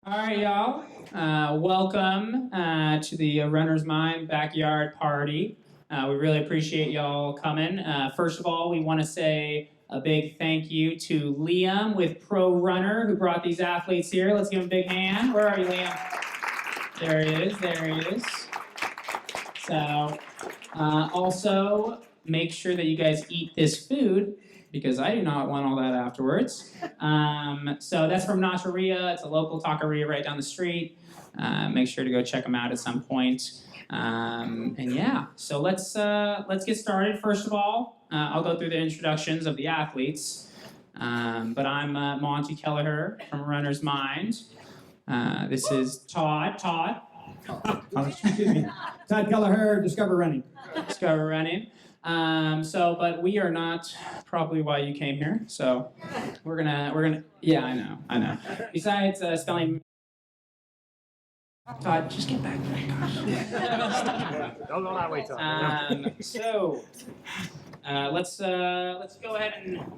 All right, y'all. Welcome to the Runner's Mind Backyard Party. We really appreciate y'all coming. First of all, we want to say a big thank you to Liam with Pro Runner who brought these athletes here. Let's give him a big hand. Where are you, Liam? There he is. There he is. So, also make sure that you guys eat this food, because I do not want all that afterwards. So that's from Nachoria. It's a local taqueria right down the street. Make sure to go check them out at some point. And yeah, so let's get started. First of all, I'll go through the introductions of the athletes. But I'm Monty Kelleher from Runner's Mind. This is Todd. Excuse me. Todd Kelleher, Discover Running. Discover Running. But we are not probably why you came here. So we're gonna. Yeah, I know. Besides spelling. Todd, just get back there. Don't go that way, Todd. Let's go ahead and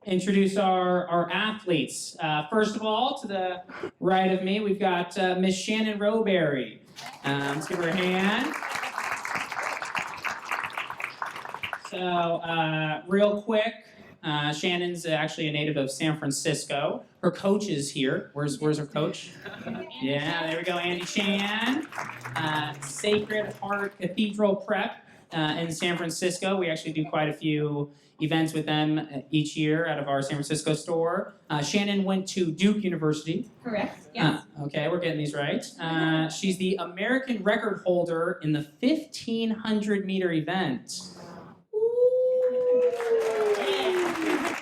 introduce our athletes. First of all, to the right of me, we've got Miss Shannon Rowbury. Let's give her a hand. So, real quick, Shannon's actually a native of San Francisco. Her coach is here. Where's her coach? Yeah, there we go, Andy Chan. Sacred Heart Cathedral Prep in San Francisco. We actually do quite a few events with them each year out of our San Francisco store. Shannon went to Duke University. Correct, yes. Okay, we're getting these right. She's the American record holder in the 1,500 meter event.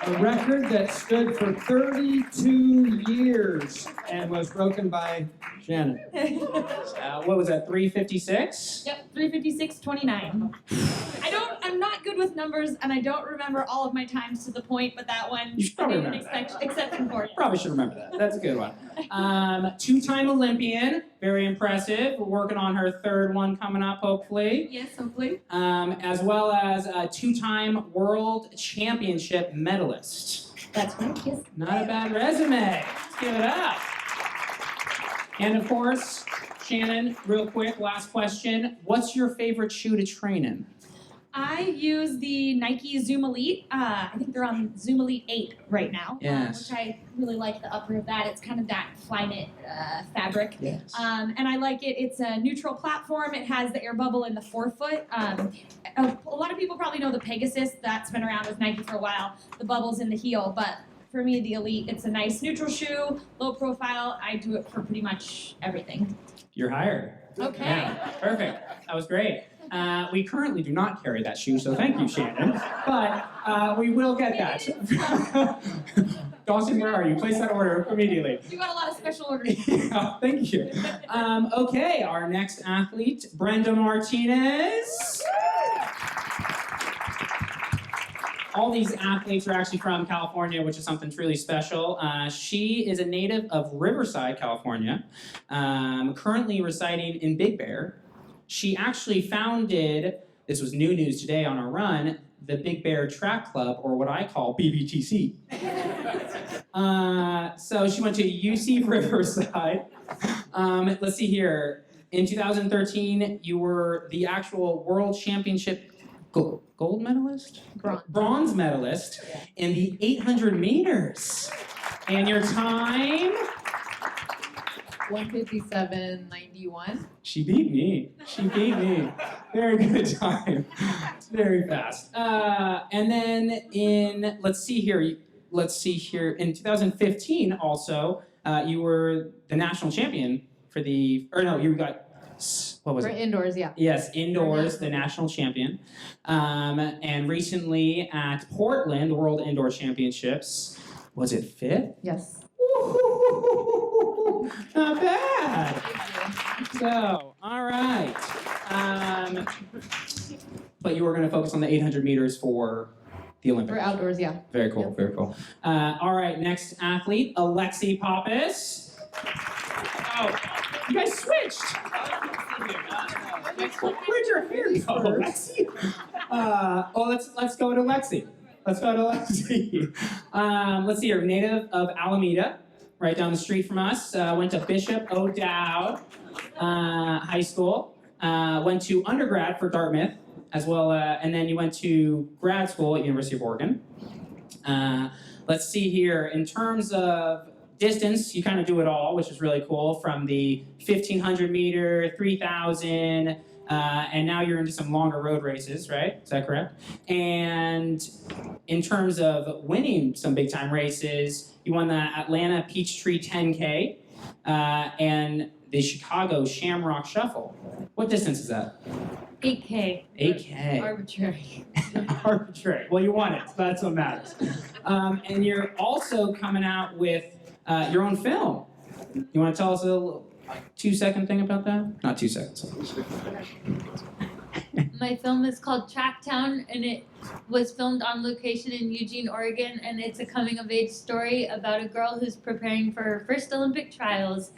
A record that stood for 32 years and was broken by Shannon. What was that, 3:56? Yep, 3:56:29. I'm not good with numbers, and I don't remember all of my times to the point, but that one You should probably I didn't remember expect exception for it. Probably should remember that. That's a good one. Two-time Olympian, very impressive. We're working on her third one coming up, hopefully. Yes, hopefully. As well as a two-time world championship medalist. That's right, yes. Not a bad resume. Let's give it up. And of course, Shannon, real quick, last question. What's your favorite shoe to train in? I use the Nike Zoom Elite. I think they're on Zoom Elite 8 right now. Yes. Which I really like the upper of that. It's kind of that Flyknit fabric. Yes. And I like it. It's a neutral platform. It has the air bubble in the forefoot. A lot of people probably know the Pegasus. That's been around with Nike for a while. The bubble's in the heel. But for me, the Elite, it's a nice neutral shoe, low profile. I do it for pretty much everything. You're hired. Okay. Yeah, perfect. That was great. We currently do not carry that shoe, so thank you, Shannon. But we will get that. Dawson, where are you? Place that order immediately. You got a lot of special orders. Yeah, thank you. Okay, our next athlete, Brenda Martinez. All these athletes are actually from California, which is something truly special. She is a native of Riverside, California, currently residing in Big Bear. She actually founded, this was new news today on our run, the Big Bear Track Club, or what I call BBTC. So she went to UC Riverside. Let's see here. In 2013, you were the actual World Championship gold medalist? Bronze medalist in the 800 meters. And your time? 1:57:91. She beat me. Very good time. Very fast. And then let's see here, in 2015 also, you were the national champion for what was For it? indoors, yeah. Yes, indoors, the national champion. And recently at Portland, the World Indoor Championships, was it fifth? Yes. Not bad. So, all right. But you were going to focus on the 800 meters for the Olympics. For outdoors, yeah. Very cool, Yep. very cool. All right, next athlete, Alexi Pappas. Oh, you guys switched. Where'd your hair go, Alexi? Let's go to Lexi. Let's see here. Native of Alameda, right down the street from us. Went to Bishop O'Dowd High School. Went to undergrad for Dartmouth, as well, and then you went to grad school at University of Oregon. Let's see here. In terms of distance, you kind of do it all, which is really cool, from the 1,500 meter, 3,000, and now you're into some longer road races, right? Is that correct? And in terms of winning some big time races, you won the Atlanta Peachtree 10K and the Chicago Shamrock Shuffle. What distance is that? 8K. 8K. Arbitrary. Arbitrary. Well, you won it. So that's what matters. And you're also coming out with your own film. You want to tell us a little 2-second thing about that? Not 2 seconds. My film is called Tracktown, and it was filmed on location in Eugene, Oregon, and it's a coming-of-age story about a girl who's preparing for her first Olympic trials.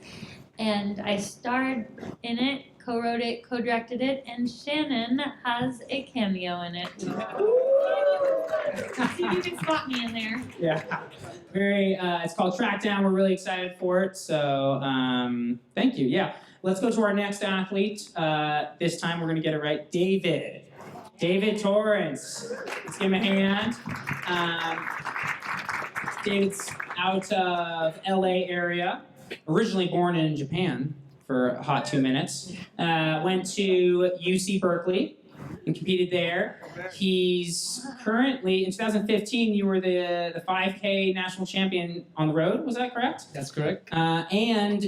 And I starred in it, co-wrote it, co-directed it, and Shannon has a cameo in it. See if you can spot me in there. Yeah. It's called Trackdown. We're really excited for it. So thank you. Yeah. Let's go to our next athlete. This time we're going to get it right. David Torrence. Let's give him a hand. David's out of LA area. Originally born in Japan for a hot 2 minutes. Went to UC Berkeley and competed there. He's currently, in 2015, you were the 5K national champion on the road, was that correct? That's correct. And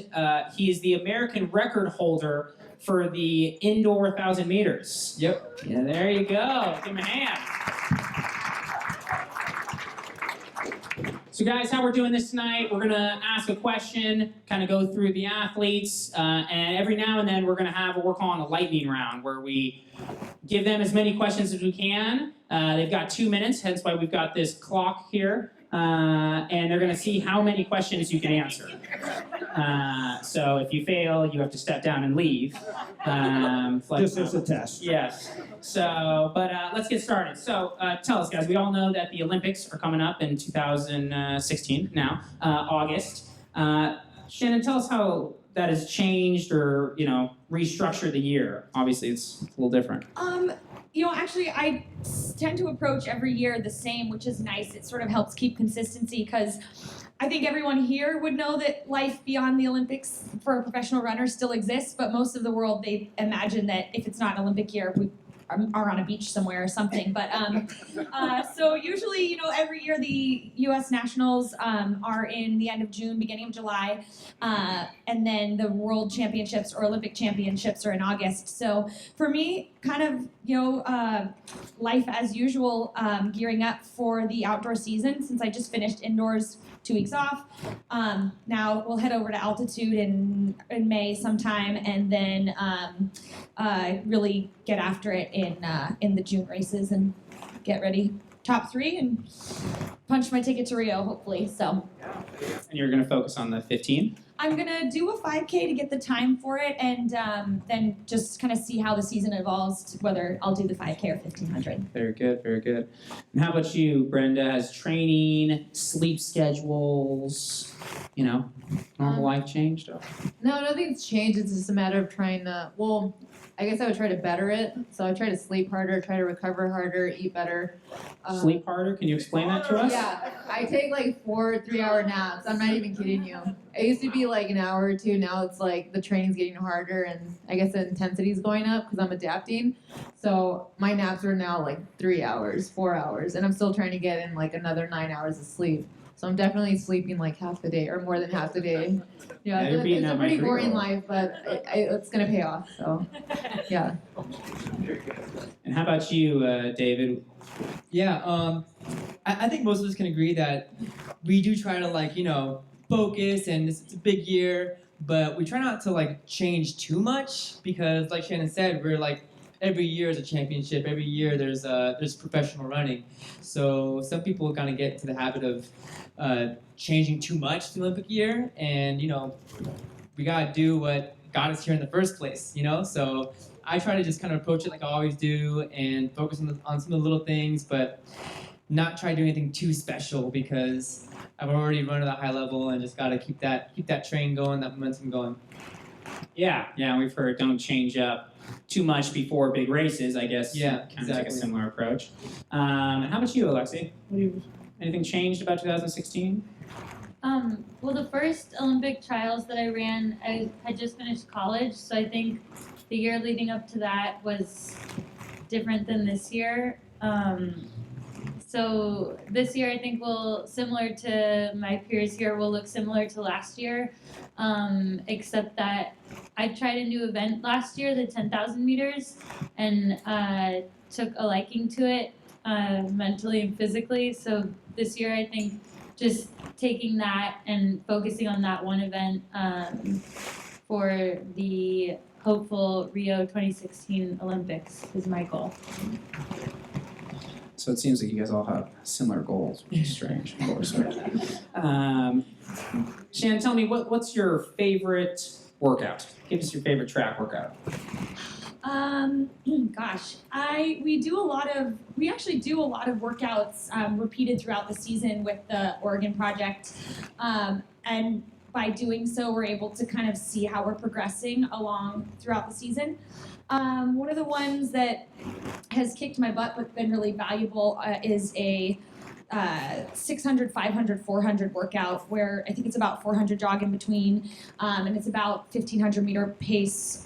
he is the American record holder for the indoor 1,000 meters. Yep. Yeah, there you go. Give him a hand. So guys, how we're doing this tonight, we're gonna ask a question, kind of go through the athletes, and every now and then we're gonna have what we're calling a lightning round, where we give them as many questions as we can. They've got 2 minutes, hence why we've got this clock here, and they're gonna see how many questions you can answer. So if you fail, you have to step down and leave. This is a test. Yes. So, but let's get started. So, tell us, guys. We all know that the Olympics are coming up in 2016 now, August. Shannon, tell us how that has changed or restructured the year. Obviously, it's a little different. Actually, I tend to approach every year the same, which is nice. It sort of helps keep consistency because I think everyone here would know that life beyond the Olympics for a professional runner still exists, but most of the world, they imagine that if it's not an Olympic year, we are on a beach somewhere or something. But so usually, every year the U.S. Nationals are in the end of June, beginning of July, and then the World Championships or Olympic Championships are in August. So for me, kind of, life as usual, gearing up for the outdoor season since I just finished indoors 2 weeks off. Now we'll head over to altitude in May sometime, and then really get after it in the June races and get ready top 3 and punch my ticket to Rio hopefully. So. And you're going to focus on the 15? I'm gonna do a 5K to get the time for it, and then just kind of see how the season evolves, to whether I'll do the 5K or 1,500. Very good, very good. And how about you, Brenda? Has training, sleep schedules, normal life changed? No, nothing's changed. It's just a matter of trying to, I guess I would try to better it. So I try to sleep harder, try to recover harder, eat better. Sleep harder? Can you explain that to us? Yeah, I take like 4 3-hour naps. I'm not even kidding you. It used to be like an hour or 2. Now it's like the training's getting harder, and I guess the intensity's going up because I'm adapting. So my naps are now like 3 hours, 4 hours, and I'm still trying to get in like another 9 hours of sleep. So I'm definitely sleeping like half the day or more than half the day. Yeah, it's a pretty boring life, but it's gonna pay off. So, yeah. And how about you, David? Yeah, I think most of us can agree that we do try to focus, and it's a big year, but we try not to change too much because, like Shannon said, we're every year is a championship. Every year there's professional running. So some people kind of get into the habit of changing too much the Olympic year, and we gotta do what got us here in the first place. So I try to just kind of approach it like I always do and focus on some of the little things, but not try to do anything too special because I've already run at a high level and just got to keep that train going, that momentum going. Yeah, we've heard don't change up too much before big races. I guess. Yeah, kind of take a exactly. similar approach. And how about you, Alexi? Anything changed about 2016? Well, the first Olympic trials that I ran, I had just finished college, so I think the year leading up to that was different than this year. So this year I think will, similar to my peers here, will look similar to last year, except that I tried a new event last year, the 10,000 meters, and took a liking to it mentally and physically. So this year I think just taking that and focusing on that one event for the hopeful Rio 2016 Olympics is my goal. So it seems like you guys all have similar goals, which is strange, of course. Shannon, tell me, what's your favorite workout? Give us your favorite track workout. Gosh, we actually do a lot of workouts repeated throughout the season with the Oregon project, and by doing so, we're able to kind of see how we're progressing along throughout the season. One of the ones that has kicked my butt but been really valuable is a 600, 500, 400 workout where I think it's about 400 jog in between, and it's about 1,500 meter pace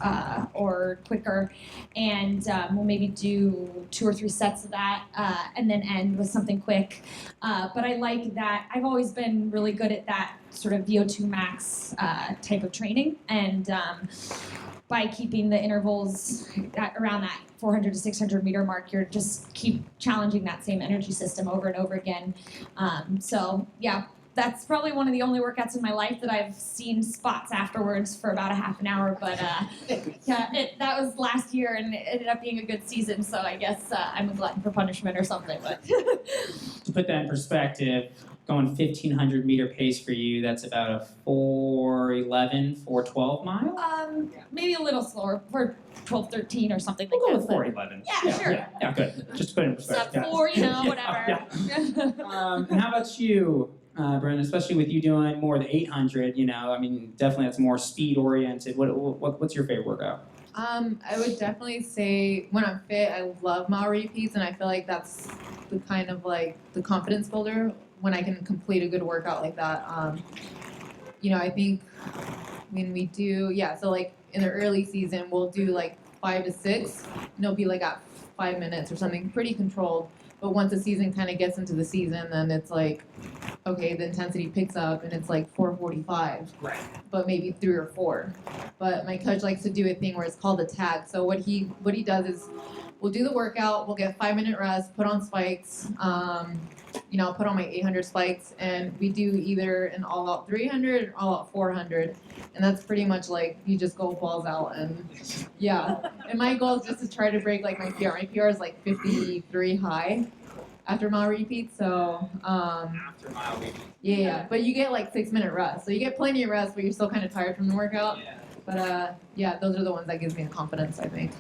or quicker, and we'll maybe do 2 or 3 sets of that and then end with something quick. But I like that. I've always been really good at that sort of VO2 max type of training, and by keeping the intervals around that 400 to 600 meter mark, you're just keep challenging that same energy system over and over again. So yeah, that's probably one of the only workouts in my life that I've seen spots afterwards for about a half an hour. But yeah, that was last year and it ended up being a good season. So I guess I'm a glutton for punishment or something. But To put that in perspective, going 1,500 meter pace for you, that's about a 4:11, 4:12 mile? maybe a little slower for 12, 13 or something We'll like go that. with 4:11. Yeah, sure. Yeah, good. Just to put it in Sub perspective. 4, you know, Yeah, whatever. And how about you, Brenda? Especially with you doing more the 800, I mean, definitely that's more speed oriented. What's your favorite workout? I would definitely say when I'm fit, I love mile repeats, and I feel like that's the kind of like the confidence builder when I can complete a good workout like that. I think when we do, so like in the early season, we'll do like 5 to 6, and it'll be like at 5 minutes or something, pretty controlled. But once the season kind of gets into the season, then it's like, okay, the intensity picks up and it's like 4:45, Right. but maybe 3 or 4. But my coach likes to do a thing where it's called a tag. So what he does is we'll do the workout, we'll get 5-minute rest, put on spikes, I'll put on my 800 spikes, and we do either an all-out 300 or all-out 400, and that's pretty much like you just go balls out, and and my goal is just to try to break like my PR. My PR is like 53 high after mile repeats, so After mile repeat. but you get like 6-minute rest, so you get plenty of rest, but you're still kind of tired from the workout. Yeah. But those are the ones that gives me the confidence, I think.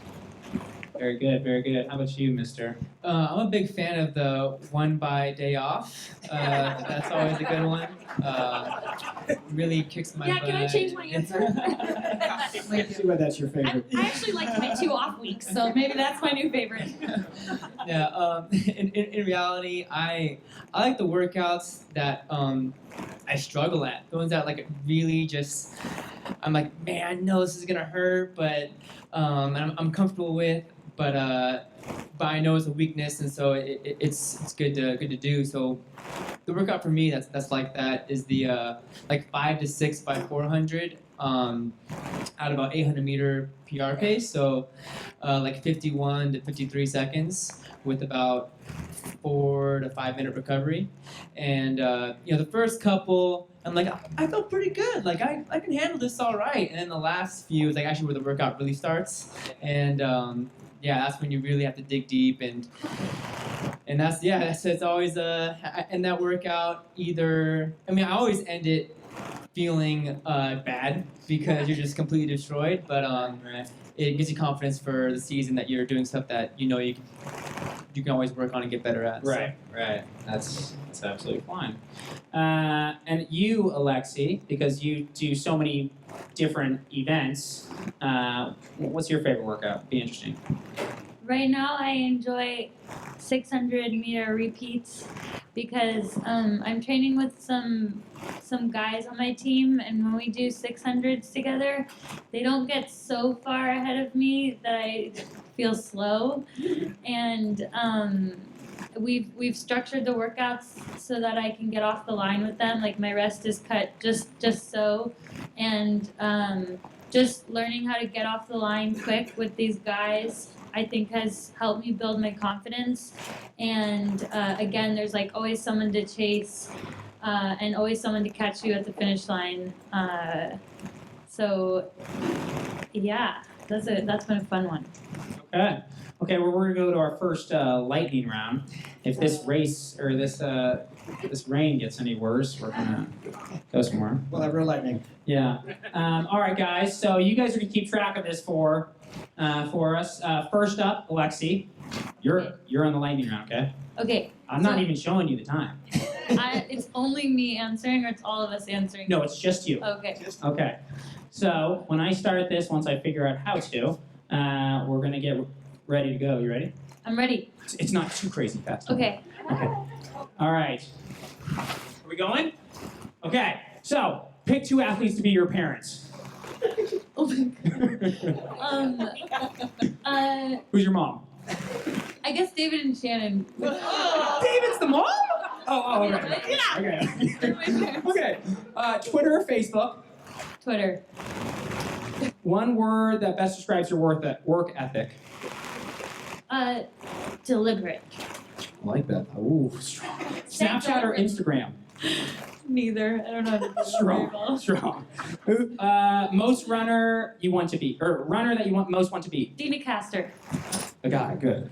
Very good, very good. How about you, mister? I'm a big fan of the one by day off. That's always a good one. Really kicks my butt. Can I change my answer? Let's see why that's your favorite. I actually like my 2 off weeks, so maybe that's my new favorite. In reality, I like the workouts that I struggle at. The ones that like really just, I'm like, man, I know this is gonna hurt, but I'm comfortable with, but I know it's a weakness, and so it's good to do. So the workout for me that's like that is the like 5 to 6 by 400 at about 800 meter PR pace. So like 51 to 53 seconds with about 4 to 5 minute recovery. And the first couple, I'm like, I feel pretty good. Like I can handle this all right. And then the last few is like actually where the workout really starts. And that's when you really have to dig deep, and that's it's always I end that workout I always end it feeling bad because you're just completely destroyed, but it gives you confidence for the season that you're doing stuff that you can you can always work on and get better at. so. Right. That's absolutely fine. And you, Alexi, because you do so many different events, what's your favorite workout? Be interesting. Right now, I enjoy 600-meter repeats because I'm training with some guys on my team, and when we do 600s together, they don't get so far ahead of me that I feel slow, and we've structured the workouts so that I can get off the line with them. Like my rest is cut just so, and just learning how to get off the line quick with these guys, I think has helped me build my confidence. And again, there's like always someone to chase and always someone to catch you at the finish line. So yeah, that's been a fun one. Okay, well, we're gonna go to our first lightning round. If this race or this rain gets any worse, we're gonna go somewhere. We'll have real lightning. Yeah. All right, guys. So you guys are gonna keep track of this for us. First up, Alexi, you're on the lightning round. Okay. Okay. I'm not even showing you the time. It's only me answering, or it's all of us answering? No, it's just you. Okay. Okay. So when I start this, once I figure out how to, we're gonna get ready to go. You ready? I'm ready. It's not too crazy fast. Okay. Okay. All right. Are we going? Okay. So pick 2 athletes to be your parents. Who's your mom? I guess David and Shannon. David's the mom? Oh, okay. Okay. Okay. Twitter or Facebook? Twitter. One word that best describes your work ethic. Deliberate. I like that. Ooh, strong. Snapchat or Instagram? Neither. I don't know how to do that very well. Strong. Most runner you want to be, or runner that you most want to be. Dina Castor. A guy, good.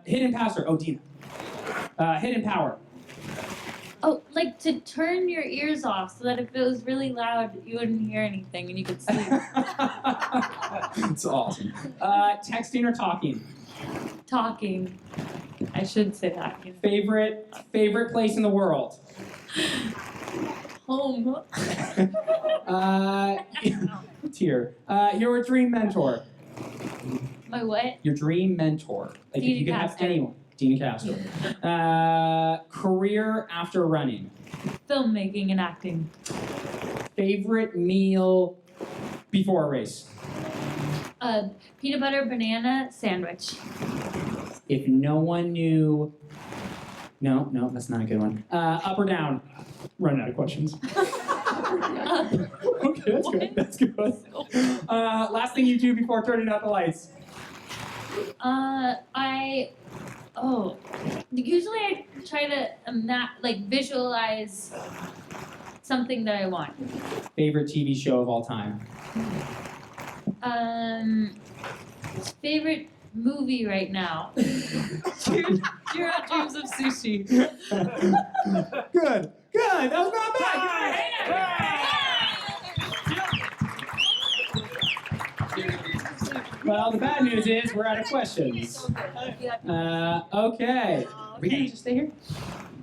Hidden passer. Oh, Dina. Hidden power. Oh, like to turn your ears off so that if it was really loud, you wouldn't hear anything and you could sleep. That's awesome. Texting or talking? Talking. I should say that. You know. Favorite place in the world? Home. Tier. Your dream mentor. My what? Your dream mentor. Like Dina if you could have Castor. anyone. Dina Castor. Career after running. Filmmaking and acting. Favorite meal before a race. Peanut butter banana sandwich. If no one knew. No, that's not a good one. Up or down? Running out of questions. Okay, that's good. Last thing you do before turning out the lights. Usually I try to visualize something that I want. Favorite TV show of all time. Favorite movie right now. Dreams of Sushi. Good. That was not bad. Well, the bad news is we're out of questions. Okay. Are we gonna just stay here?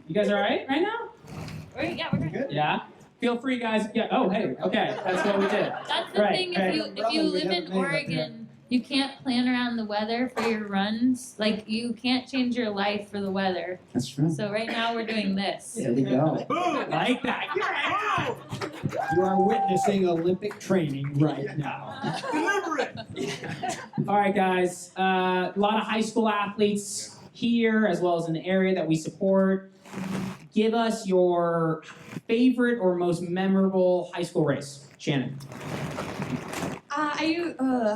You guys all right now? Yeah, we're good. Yeah. Feel free, guys. Yeah. Oh, hey. Okay. That's what we did. That's the thing. If you live in Oregon, you can't plan around the weather for your runs. Like you can't change your life for the weather. That's true. So right now we're doing this. There we go. Like that. You are witnessing Olympic training right now. All right, guys. A lot of high school athletes here, as well as in the area that we support. Give us your favorite or most memorable high school race. Shannon.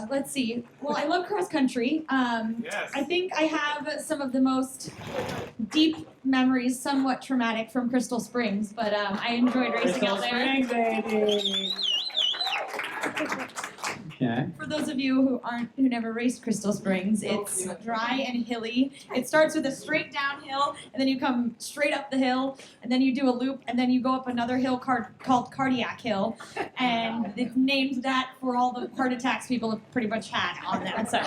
Let's see. Well, I love cross country. Yes. I think I have some of the most deep memories, somewhat traumatic, from Crystal Springs, but I enjoyed racing Crystal out there. Springs, baby. Okay. For those of you who never raced Crystal Springs, it's dry and hilly. It starts with a straight downhill, and then you come straight up the hill, and then you do a loop, and then you go up another hill called Cardiac Hill, and it's named that for all the heart attacks people have pretty much had on them. So,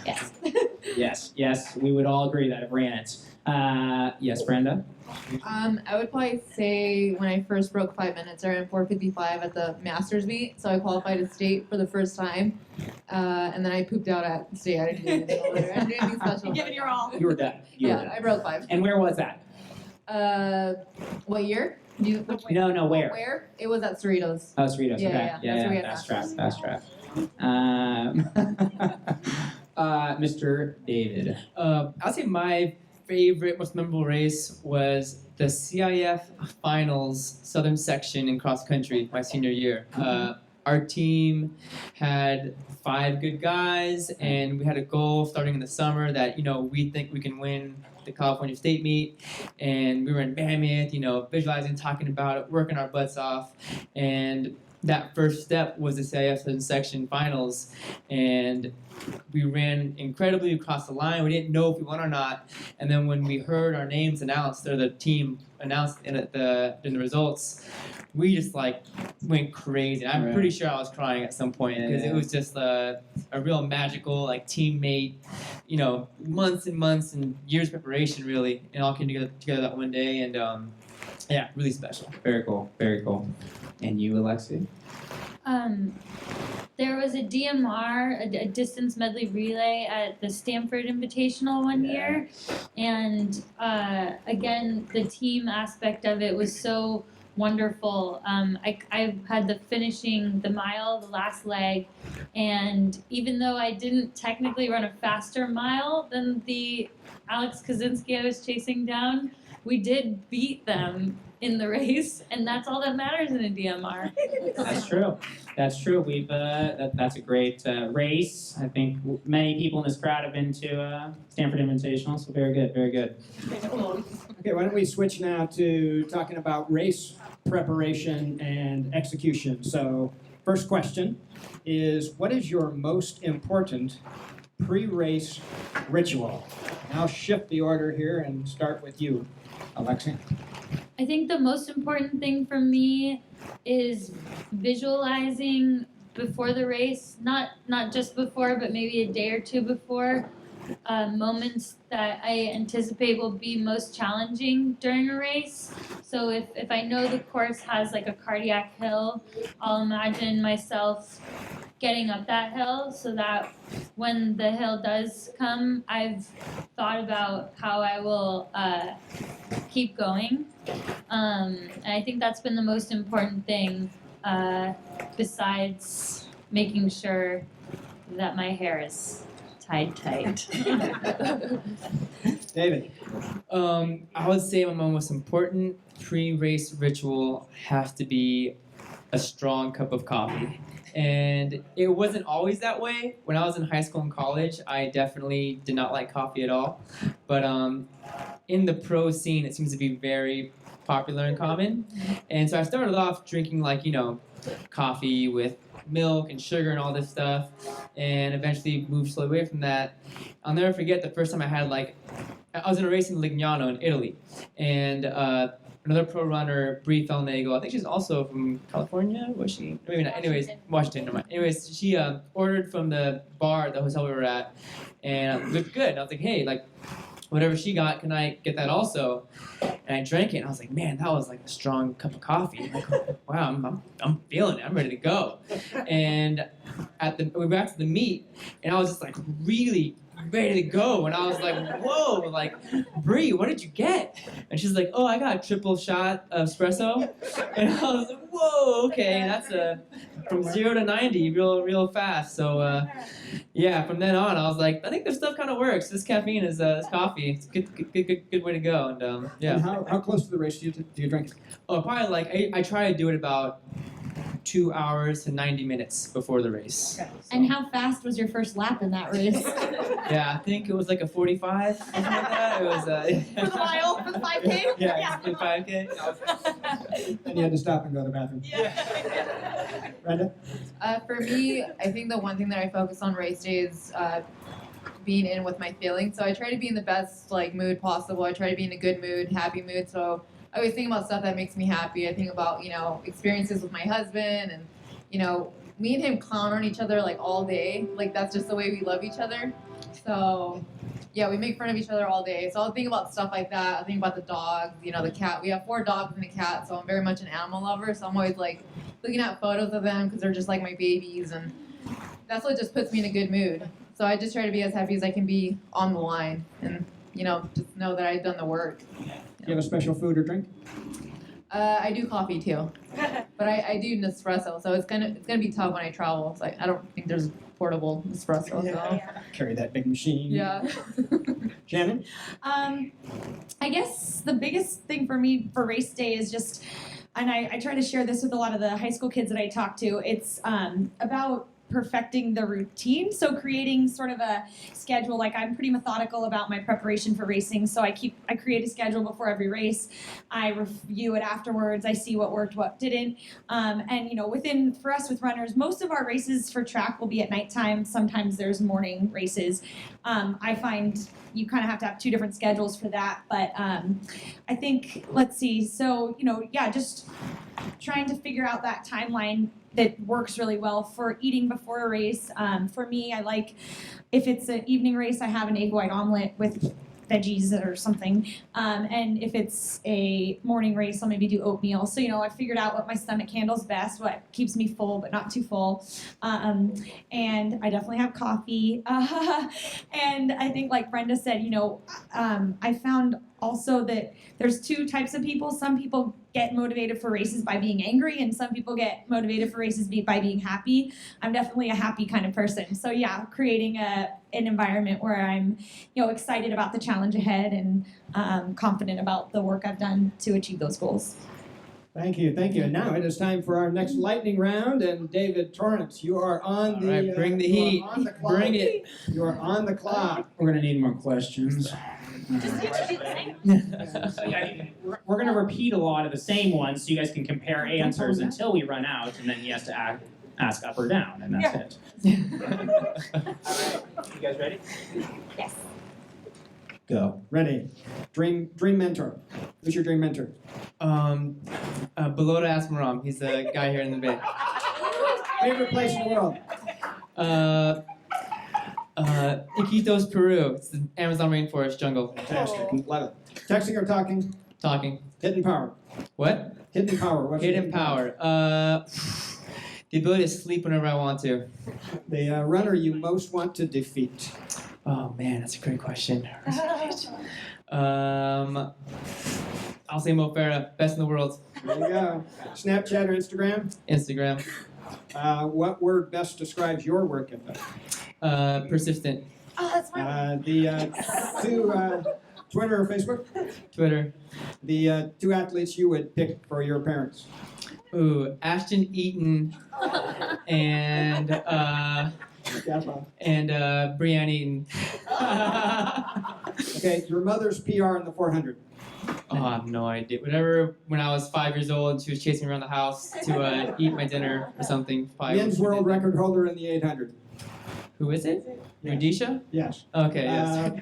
yes. Yes, we would all agree that I've ran it. Yes, Brenda? I would probably say when I first broke 5 minutes, I ran 4:55 at the Masters meet, so I qualified to state for the first time, and then I pooped out at state. I didn't do anything over there. I didn't do anything special. You're giving your all. You were done. You were Yeah, done. I broke 5. And where was that? What year? No, where? Where? It was at Cerritos. Oh, Cerritos. Yeah, Okay. yeah, that's where we had Fast track. Mr. David. I'll say my favorite, most memorable race was the CIF Finals Southern Section in cross country my senior year. Our team had 5 good guys, and we had a goal starting in the summer that we think we can win the California State meet, and we were in Mammoth, visualizing, talking about it, working our butts off, and that first step was the CIF Southern Section Finals, and we ran incredibly across the line. We didn't know if we won or not, and then when we heard our names announced, or the team announced in the results, we just went crazy. I'm Right. pretty sure I was crying at some point because Yeah. it was just a real magical teammate, months and months and years of preparation really, and all came together that one day, and yeah, really special. Very cool. Very cool. And you, Alexi? There was a DMR, a distance medley relay at the Stanford Invitational one year, and again, the team aspect of it was so wonderful. I had the mile, the last leg, and even though I didn't technically run a faster mile than the Alex Kaczynski I was chasing down, we did beat them in the race, and that's all that matters in a DMR. That's true. That's true. We've that's a great race. I think many people in this crowd have been to Stanford Invitational, so very good, very good. Okay, why don't we switch now to talking about race preparation and execution. So, first question is, what is your most important pre-race ritual? And I'll shift the order here and start with you, Alexi. I think the most important thing for me is visualizing before the race, not just before, but maybe a day or two before, moments that I anticipate will be most challenging during a race. So if I know the course has a cardiac hill, I'll imagine myself getting up that hill so that when the hill does come, I've thought about how I will keep going. And I think that's been the most important thing, besides making sure that my hair is tied tight. David. I would say my most important pre-race ritual has to be a strong cup of coffee. And it wasn't always that way. When I was in high school and college, I definitely did not like coffee at all. But in the pro scene, it seems to be very popular and common. And so I started off drinking coffee with milk and sugar and all this stuff, and eventually moved slowly away from that. I'll never forget the first time I had I was in a race in Lignano in Italy, and another pro runner, Brie Felnagel, I think she's also from California, was she? Maybe not. Anyways, Washington, never mind. Anyways, she ordered from the bar at the hotel we were at, and it looked good. And I was like, hey, whatever she got, can I get that also? And I drank it, and I was like, man, that was a strong cup of coffee. Wow, I'm feeling it. I'm ready to go. And we were after the meet, and I was just really ready to go. And I was like, whoa, Brie, what did you get? And she's like, oh, I got a triple shot of espresso. And I was like, whoa, okay, that's from 0 to 90 real fast. So yeah, from then on, I was like, I think this stuff kind of works. This caffeine is coffee. It's a good way to go. And yeah. And how close to the race do you drink? Oh, probably I try to do it about 2 hours to 90 minutes before the race. Okay. And how fast was your first lap in that race? Yeah, I think it was a 45, something like that. It was For the mile, for the 5K? yeah, 5K. And you had to stop and go to the bathroom. Brenda? For me, I think the one thing that I focus on race day is being in with my feelings. So I try to be in the best mood possible. I try to be in a good mood, happy mood. So I always think about stuff that makes me happy. I think about experiences with my husband, and me and him clown on each other all day. That's just the way we love each other. So yeah, we make fun of each other all day. So I'll think about stuff like that. I'll think about the dogs, you know, the cat. We have 4 dogs and a cat, so I'm very much an animal lover. So I'm always like looking at photos of them because they're just like my babies, and that's what just puts me in a good mood. So I just try to be as happy as I can be on the line, and you know, just know that I've done the work. Do you have a special food or drink? I do coffee too, but I do Nespresso, so it's gonna be tough when I travel. So I don't think there's portable Nespresso. So. Carry that big machine. Yeah. Shannon? I guess the biggest thing for me for race day is just, and I try to share this with a lot of the high school kids that I talk to, it's about perfecting the routine. So creating sort of a schedule. Like I'm pretty methodical about my preparation for racing. So I create a schedule before every race. I review it afterwards. I see what worked, what didn't. And you know, for us with runners, most of our races for track will be at nighttime. Sometimes there's morning races. I find you kind of have to have 2 different schedules for that. But I think, let's see. So, you know, yeah, just trying to figure out that timeline that works really well for eating before a race. For me, I like, if it's an evening race, I have an egg white omelet with veggies or something. And if it's a morning race, I'll maybe do oatmeal. So, you know, I figured out what my stomach handles best, what keeps me full but not too full. And I definitely have coffee. And I think like Brenda said, you know, I found also that there's 2 types of people. Some people get motivated for races by being angry, and some people get motivated for races by being happy. I'm definitely a happy kind of person. So yeah, creating an environment where I'm, you know, excited about the challenge ahead and confident about the work I've done to achieve those goals. Thank you, thank you. And now it is time for our next lightning round. And David Torrence, you are on the. All right, bring the you are heat. on the clock. Bring it. You are on the clock. We're gonna need more questions. We're going to repeat a lot of the same ones so you guys can compare answers until we run out, and then he has to ask up or down, and that's it. All right, you guys ready? Yes. Go. Ready. Dream mentor. Who's your dream mentor? Below to Asmaram. He's the guy here in the bay. Favorite place in the world? Iquitos, Peru. It's the Amazon rainforest jungle. Fantastic. Love it. Texting or talking? Talking. Hidden power. What? Hidden power. What's your Hidden power. The ability to sleep whenever I want to. The runner you most want to defeat. Oh man, that's a great question. I'll say Mo Farah, best in the world. There you go. Snapchat or Instagram? Instagram. What word best describes your work ethic? Persistent. Oh, that's my Twitter or Facebook? Twitter. The 2 athletes you would pick for your parents. Ooh, Ashton Eaton and Brianne Eaton. Okay, your mother's PR in the 400. Oh, I have no idea. Whatever, when I was 5 years old and she was chasing me around the house to eat my dinner or something. Men's world record holder in the 800. Who is it? Rudisha? Yes. Okay, yes.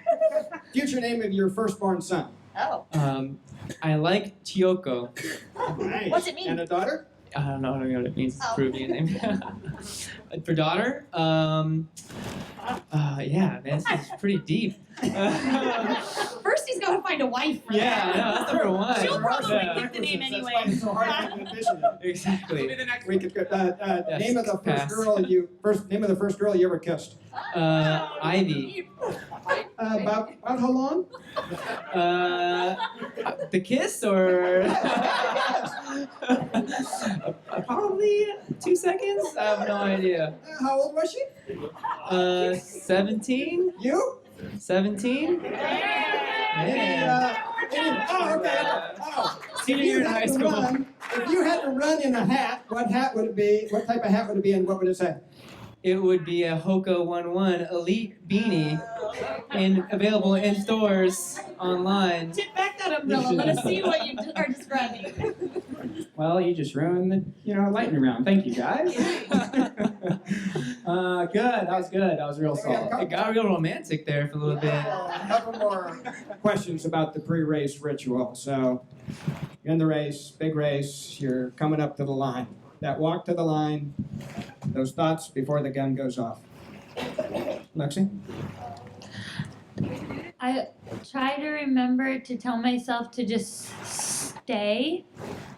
Future name of your firstborn son. Oh. I like Tioko. Nice. What's it mean? And a daughter? I don't know what it means. It's Oh. Peruvian name. For daughter, yeah, man, this is pretty deep. First, he's got to find a wife for Yeah, that. I know, that's number one. She'll probably Yeah. pick the name That's anyway. why it's so hard to envision it. Exactly. We could Yes, name of the pass. name of the first girl you ever kissed. Ivy. About how long? The kiss or probably 2 seconds. I have no idea. How old was she? 17. You? 17. Okay. Oh. Senior year in high school. If you had to run in a hat, what hat would it be? What type of hat would it be, and what would it say? It would be a Hoka 11 Elite beanie, and available in stores online. Tip back that umbrella. Let us see what you are describing. Well, you just ruined the lightning round. Thank you, guys. Good. That was good. That was real solid. It got real romantic there for a little bit. A couple more questions about the pre-race ritual. So, you're in the race, big race, you're coming up to the line. That walk to the line, those thoughts before the gun goes off. Lexi? I try to remember to tell myself to just stay,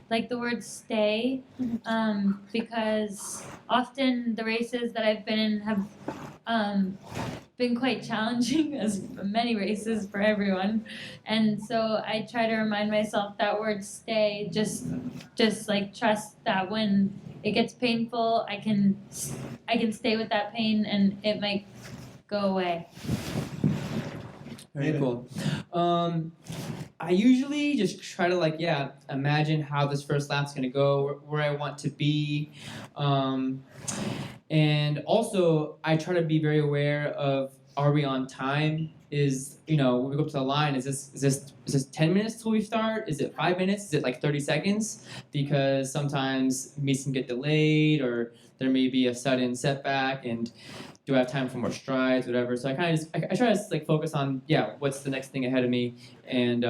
like the word stay, because often the races that I've been in have been quite challenging, as many races for everyone, and so I try to remind myself that word stay, just like trust that when it gets painful, I can stay with that pain and it might go away. Very cool. I usually just try to imagine how this first lap's gonna go, where I want to be, and also I try to be very aware of, are we on time? When we go up to the line, is this 10 minutes till we start? Is it 5 minutes? Is it like 30 seconds? Because sometimes meets can get delayed, or there may be a sudden setback, and do I have time for more strides, whatever. So I kind of I try to focus on what's the next thing ahead of me, and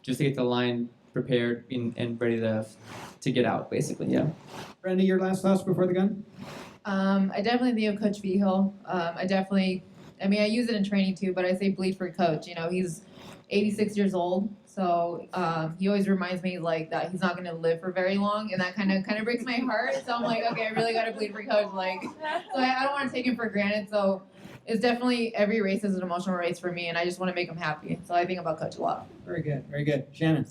just to get the line prepared and ready to get out, basically. Yeah. Brenda, your last thoughts before the gun? I definitely think of Coach Vigil. I use it in training too, but I say bleed for Coach. He's 86 years old, so he always reminds me that he's not going to live for very long, and that kind of breaks my heart. So I'm like, okay, I really got to bleed for Coach. So I don't want to take him for granted. So it's definitely, every race is an emotional race for me, and I just want to make him happy. So I think about Coach a lot. Very good, very good. Shannon?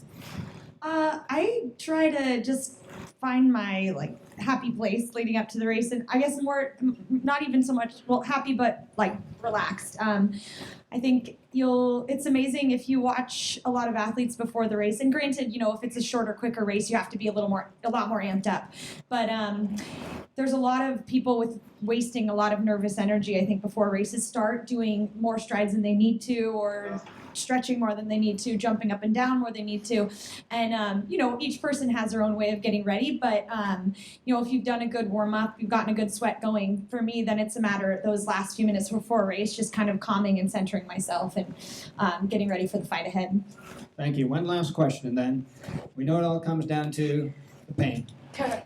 I try to just find my happy place leading up to the race, and I guess more not even so much happy, but relaxed. I think it's amazing if you watch a lot of athletes before the race, and granted, if it's a shorter, quicker race, you have to be a lot more amped up. But there's a lot of people wasting a lot of nervous energy, I think, before races start, doing more strides than they need to, or stretching more than they need to, jumping up and down more than they need to. And, each person has their own way of getting ready. But, if you've done a good warm up, you've gotten a good sweat going, for me, then it's a matter of those last few minutes before a race, just kind of calming and centering myself and getting ready for the fight ahead. Thank you. One last question then. We know it all comes down to the pain.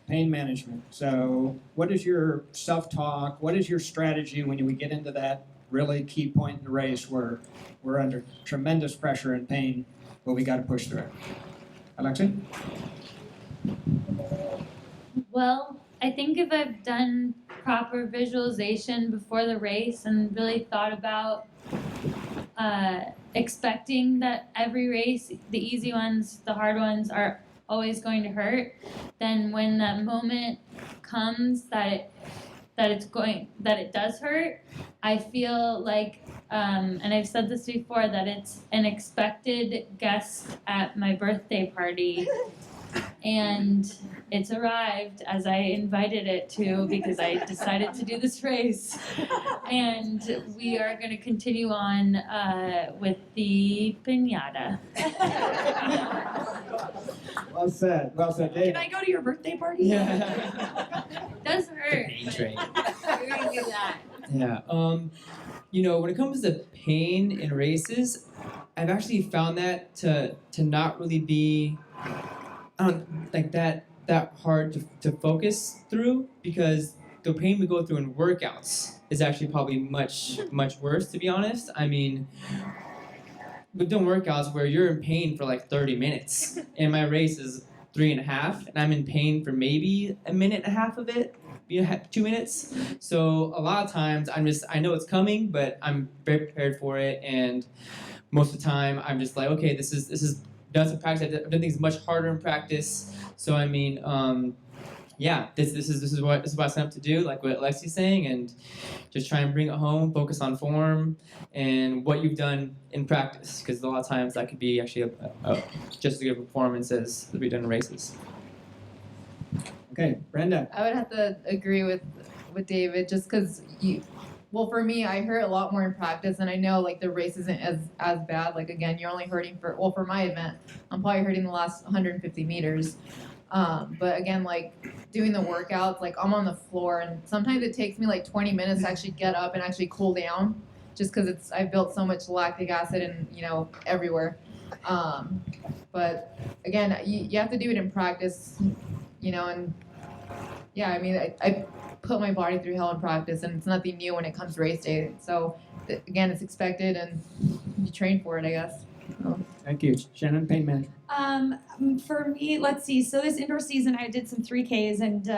Pain management. So what is your self-talk? What is your strategy when we get into that really key point in the race where we're under tremendous pressure and pain, but we got to push through it? Alexi? Well, I think if I've done proper visualization before the race and really thought about expecting that every race, the easy ones, the hard ones, are always going to hurt, then when that moment comes that it does hurt, I feel like, and I've said this before, that it's an expected guest at my birthday party, and it's arrived as I invited it to, because I decided to do this race. And we are going to continue on with the piñata. Well said. Well said. Dave? Can I go to your birthday party? Yeah. It does hurt. Pain train. We're going to do that. Yeah. When it comes to pain in races, I've actually found that to not really be that hard to focus through, because the pain we go through in workouts is actually probably much worse, to be honest. I mean, we've done workouts where you're in pain for 30 minutes, and my race is 3.5, and I'm in pain for maybe 1.5 minutes of it, 2 minutes. So a lot of times I know it's coming, but I'm very prepared for it, and most of the time I'm just like, okay, this is done some practice. I've done things much harder in practice. So I mean, this is what I signed up to do, like what Alexi's saying, and just try and bring it home, focus on form and what you've done in practice, because a lot of times that could be actually just as good a performance as we've done in races. Okay, Brenda. I would have to agree with David, just because for me, I hurt a lot more in practice, and I know the race isn't as bad. Again, you're only hurting for my event, I'm probably hurting the last 150 meters. But again, doing the workouts, I'm on the floor, and sometimes it takes me 20 minutes to actually get up and actually cool down, just because I've built so much lactic acid and everywhere. But again, you have to do it in practice, and yeah, I mean, put my body through hell in practice, and it's nothing new when it comes to race day. So again, it's expected, and you train for it, I guess. Thank you. Shannon, pain management. For me, let's see. So this indoor season, I did some 3Ks, and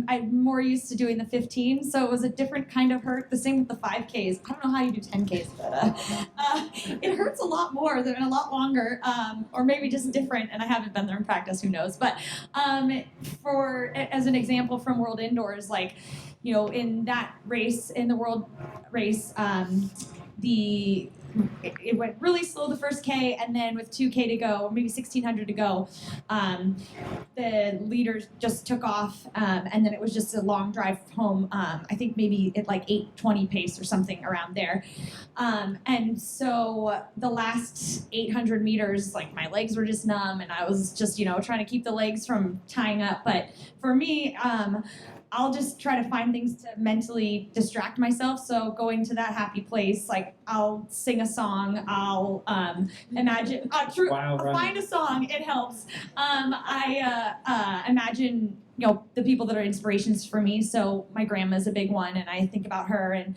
I'm more used to doing the 15. So it was a different kind of hurt. The same with the 5Ks. I don't know how you do 10Ks, but it hurts a lot more and a lot longer, or maybe just different. And I haven't been there in practice. Who knows? But as an example from World Indoors, like, you know, in that race, in the World race, it went really slow the first K, and then with 2K to go, or maybe 1600 to go, the leaders just took off, and then it was just a long drive home. I think maybe at like 8:20 pace or something around there. And so the last 800 meters, like my legs were just numb, and I was just, you know, trying to keep the legs from tying up. But for me, I'll just try to find things to mentally distract myself. So going to that happy place, like I'll sing a song, I'll imagine, find a song, it helps. I imagine, you know, the people that are inspirations for me. So my grandma's a big one, and I think about her, and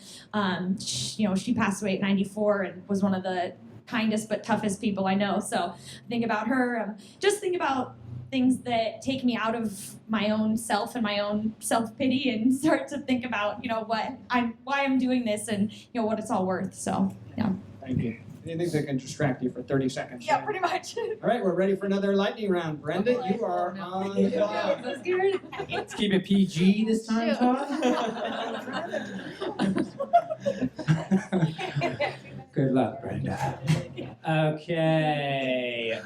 she passed away at 94 and was one of the kindest but toughest people I know. So think about her, just think about things that take me out of my own self and my own self-pity, and start to think about, you know, why I'm doing this, and, you know, what it's all worth. So, yeah. Thank you. Anything that can distract you for 30 seconds. Yeah, pretty much. All right, we're ready for another lightning round. Brenda, you are on the clock. I'm so scared. Let's keep it PG this time, Todd. Good luck, Brenda. Okay.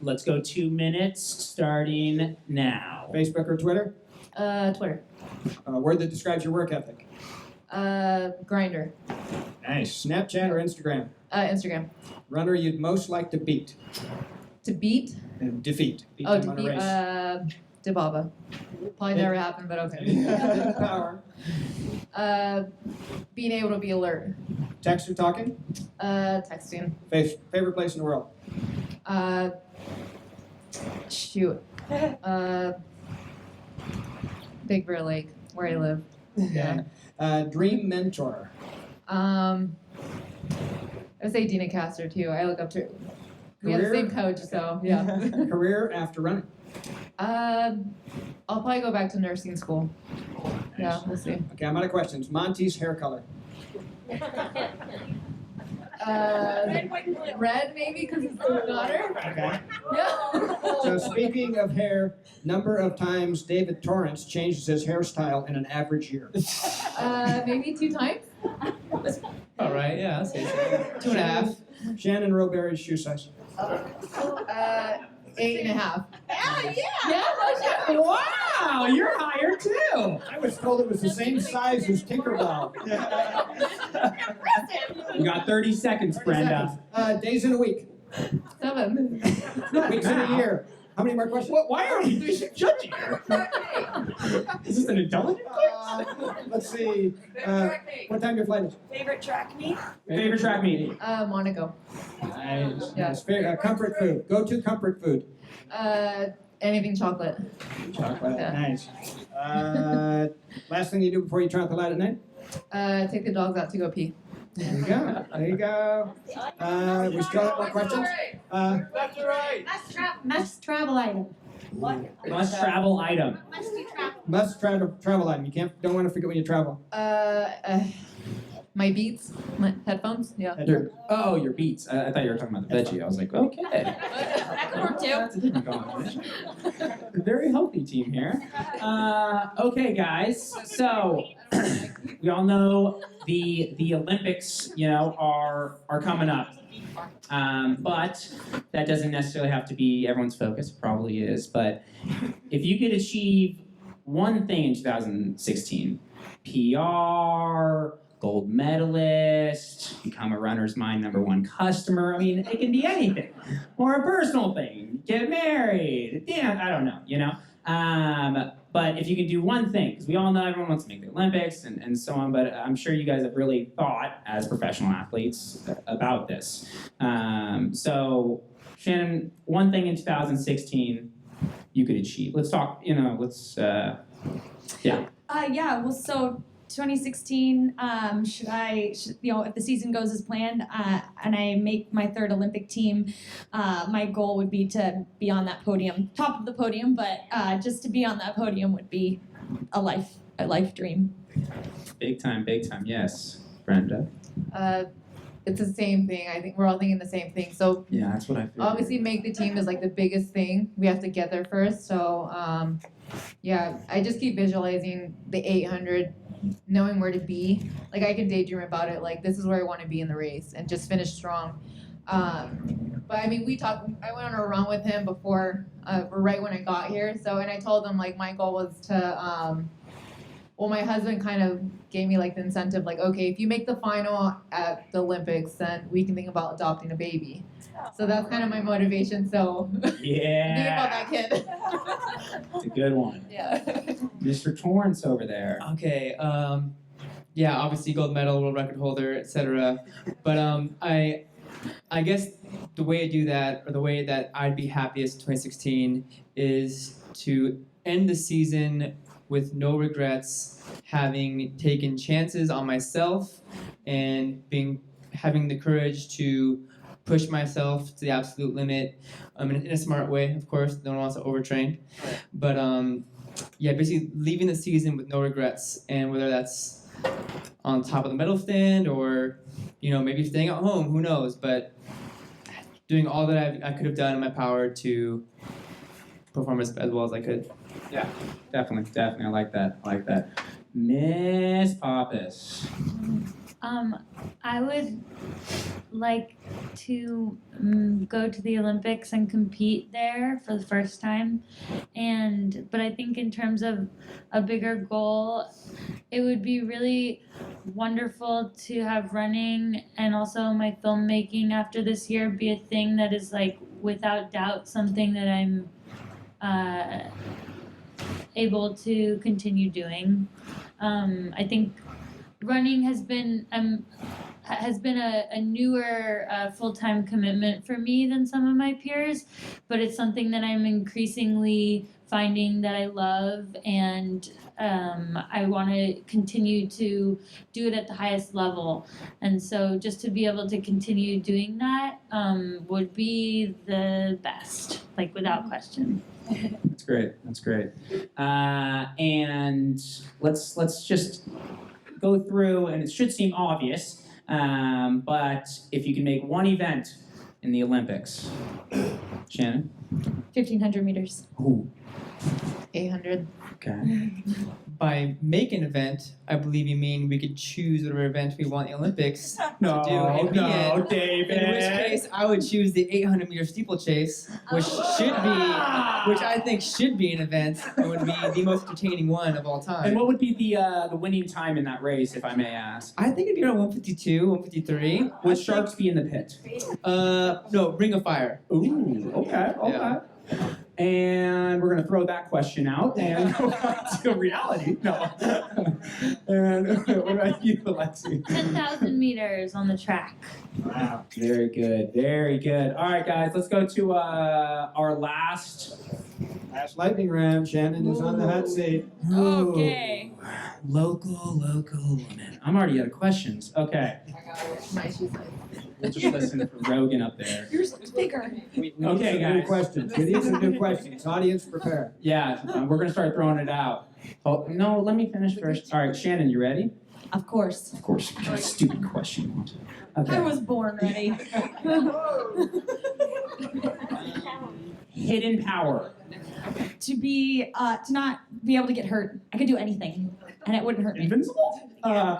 Let's go 2 minutes starting now. Facebook or Twitter? Twitter. Word that describes your work ethic. Grinder. Nice. Snapchat or Instagram? Instagram. Runner you'd most like to beat? To beat? Defeat. Beat Oh, them to on a beat. race. Dibaba. Probably never happened, but okay. Power. Being able to be alert. Text or talking? Texting. Favorite place in the world? Shoot. Big Bear Lake, where I live. Yeah. Dream mentor? I would say Dina Castor too. I look up to. We have the Career? same coach, so yeah. Career after running? I'll probably go back to nursing school. Yeah, we'll see. Okay, I'm out of questions. Monty's hair color? Red maybe because it's the daughter. Okay. Yeah. So speaking of hair, number of times David Torrance changes his hairstyle in an average year? Maybe 2 times. All right, yeah, I'll say so. 2.5. Shannon Rowbury's shoe size? 8.5. Yeah. Yeah. Wow, you're higher too. I was told it was the same size as Tinkerbell. You got 30 seconds, Brenda. Days in a week. 7. Weeks in a year. How many more questions? Why are we judging her? Is this an intelligent Let's see. What time your flight is? Favorite track meet? Favorite track meeting? Monaco. Nice. Yeah. Nice. Comfort food. Go-to comfort food. Anything chocolate. Chocolate. Yeah. Nice. Last thing you do before you try out the light at night? Take the dogs out to go pee. There you go. There you go. We still have more questions? Left to right. Must travel item. Must travel item. Must travel item. You don't want to forget when you travel. My Beats, my headphones. Yeah. Your Beats. I thought you were talking about the veggie. I was like, okay. That could work too. That's a different conversation. Very healthy team here. Okay, guys. So we all know the Olympics, are coming up. But that doesn't necessarily have to be everyone's focus. It probably is. But if you could achieve one thing in 2016, PR, gold medalist, become a Runner's Mind #1 customer. I mean, it can be anything. Or a personal thing, get married, dance, I don't know, But if you can do one thing, because we all know everyone wants to make the Olympics and so on, but I'm sure you guys have really thought as professional athletes about this. So, Shannon, one thing in 2016 you could achieve. Let's talk, Yeah. Well, so 2016. If the season goes as planned, and I make my third Olympic team, my goal would be to be on that podium, top of the podium. But just to be on that podium would be a life dream. Big time. Yes, Brenda. It's the same thing. I think we're all thinking the same thing. So Yeah, that's what I feel. obviously make the team is like the biggest thing. We have to get there first. So yeah, I just keep visualizing the 800, knowing where to be. Like I can daydream about it. Like this is where I want to be in the race and just finish strong. But I mean, I went on a run with him before, right when I got here. So, and I told him like my goal was to, well, my husband kind of gave me like the incentive, like, okay, if you make the final at the Olympics, then we can think about adopting a baby. So that's kind of my motivation. So Yeah. think about that kid. It's a good one. Yeah. Mr. Torrence over there. Okay. Yeah, obviously gold medal, world record holder, etc. But I guess the way I do that, or the way that I'd be happiest in 2016, is to end the season with no regrets, having taken chances on myself, and having the courage to push myself to the absolute limit, in a smart way, of course. No one wants to overtrain, but yeah, basically leaving the season with no regrets, and whether that's on top of the medal stand or maybe staying at home, who knows? But doing all that I could have done in my power to perform as well as I could. Yeah, definitely. I like that. Miss Pappas. I would like to go to the Olympics and compete there for the first time, but I think in terms of a bigger goal, it would be really wonderful to have running and also my filmmaking after this year be a thing that is like without doubt something that I'm able to continue doing. I think running has been a newer full-time commitment for me than some of my peers, but it's something that I'm increasingly finding that I love, and I want to continue to do it at the highest level. And so just to be able to continue doing that would be the best, like without question. That's great. And let's just go through, and it should seem obvious, but if you can make one event in the Olympics, Shannon. 1,500 meters. Ooh. 800. Okay. By make an event, I believe you mean we could choose whatever event we want the Olympics to do and be in. David. In which case, I would choose the 800-meter steeplechase, which I think should be an event and would be the most entertaining one of all time. And what would be the winning time in that race, if I may ask? I think it'd be around 152, 153. Would sharks be in the pit? No, Ring of Fire. Ooh, okay. Yeah. And we're going to throw that question out and go back to reality. No. And what about you, Alexi? 10,000 meters on the track. Wow. Very good. All right, guys, let's go to our last lightning round. Shannon is on the hot seat. Okay. Local woman. I'm already out of questions. Okay. My shoes. We'll just listen for Rogan up there. Yours looks bigger. We need Okay, some guys. new questions. We need some new questions. Audience, prepare. Yeah, we're going to start throwing it out. Oh, no, let me finish first. All right, Shannon, you ready? Of course. Of course. What kind of stupid question. Okay. I was born ready. Hidden power. To not be able to get hurt. I could do anything, and it wouldn't hurt me. Invincible? Yeah,